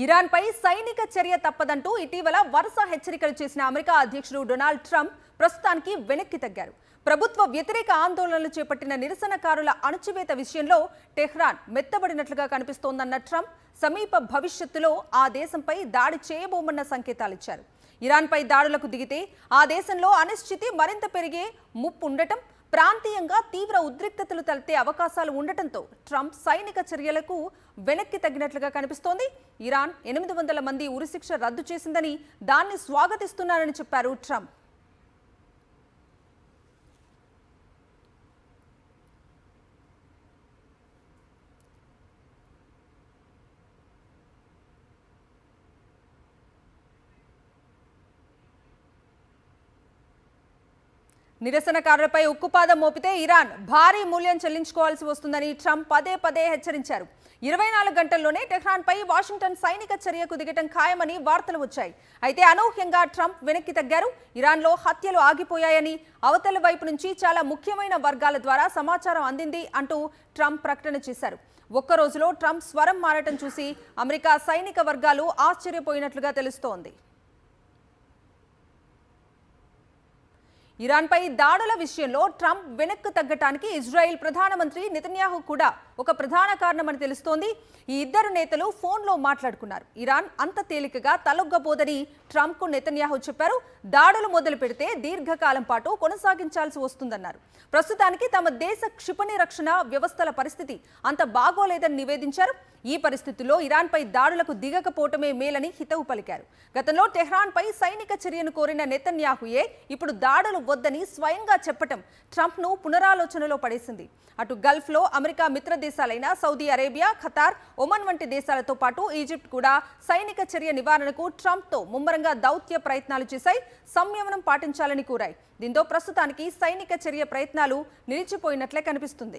Iran పై సైనిక చర్య తప్పదంటూ ఇటీవల వరుస హెచ్చరికలు చేసిన అమెరికా అధ్యక్షుడు డొనాల్డ్ ట్రంప్ ప్రస్తుతానికి వెనక్కి తగ్గారు. ప్రభుత్వ వ్యతిరేక ఆందోళనలు చేపట్టిన నిరసనకారుల అణచివేత విషయంలో టెహ్రాన్ మెత్తబడినట్లుగా కనిపిస్తోందన్న ట్రంప్ సమీప భవిష్యత్తులో ఆ దేశంపై దాడి చేయబోమన్న సంకేతాలిచ్చారు. ఇరాన్పై దాడులకు దిగితే ఆ దేశంలో అనిశ్చితి మరింత పెరిగే ముప్పు ఉండటం, ప్రాంతీయంగా తీవ్ర ఉద్రిక్తతలు తలెత్తే అవకాశాలు ఉండటంతో ట్రంప్ సైనిక చర్యలకు వెనక్కి తగ్గినట్లుగా కనిపిస్తోంది. ఇరాన్ 800 మంది ఉరిశిక్ష రద్దు చేసిందని, దాన్ని స్వాగతిస్తున్నారని చెప్పారు ట్రంప్. నిరసనకారులపై ఉక్కుపాదం మోపితే ఇరాన్ భారీ మూల్యం చెల్లించుకోవాల్సి వస్తుందని ట్రంప్ పదే పదే హెచ్చరించారు. 24 గంటల్లోనే టెహ్రాన్పై వాషింగ్టన్ సైనిక చర్యకు దిగటం ఖాయమని వార్తలు వచ్చాయి. అయితే అనూహ్యంగా ట్రంప్ వెనక్కి తగ్గారు. ఇరాన్లో హత్యలు ఆగిపోయాయని, అవతల వైపు నుంచి చాలా ముఖ్యమైన వర్గాల ద్వారా సమాచారం అందింది అంటూ ట్రంప్ ప్రకటన చేశారు. ఒక్క రోజులో ట్రంప్ స్వరం మారటం చూసి అమెరికా సైనిక వర్గాలు ఆశ్చర్యపోయినట్లుగా తెలుస్తోంది. ఇరాన్పై దాడుల విషయంలో ట్రంప్ వెనక్కు తగ్గటానికి ఇజ్రాయెల్ ప్రధానమంత్రి నెతన్యాహు కూడా ఒక ప్రధాన కారణమని తెలుస్తోంది. ఈ ఇద్దరు నేతలు ఫోన్లో మాట్లాడుకున్నారు. ఇరాన్ అంత తేలికగా తలొగ్గబోదని ట్రంప్కు నెతన్యాహు చెప్పారు. దాడులు మొదలు పెడితే దీర్ఘకాలం పాటు కొనసాగించాల్సి వస్తుందన్నారు. ప్రస్తుతానికి తమ దేశ క్షిపణి రక్షణ వ్యవస్థల పరిస్థితి అంత బాగోలేదని నివేదించారు. ఈ పరిస్థితుల్లో ఇరాన్పై దాడులకు దిగకపోవటమే మేలని హితవు పలికారు. గతంలో టెహ్రాన్పై సైనిక చర్యను కోరిన నెతన్యాహుయే ఇప్పుడు దాడులు వద్దని స్వయంగా చెప్పటం ట్రంప్ను పునరాలోచనలో పడేసింది. అటు గల్ఫ్లో అమెరికా మిత్ర దేశాలైన సౌదీ అరేబియా, ఖతార్, ఒమన్ వంటి దేశాలతో పాటు ఈజిప్ట్ కూడా సైనిక చర్య నివారణకు ట్రంప్తో ముమ్మరంగా దౌత్య ప్రయత్నాలు చేశాయి. సంయమనం పాటించాలని కోరాయి. దీంతో ప్రస్తుతానికి సైనిక చర్య ప్రయత్నాలు నిలిచిపోయినట్లే కనిపిస్తుంది.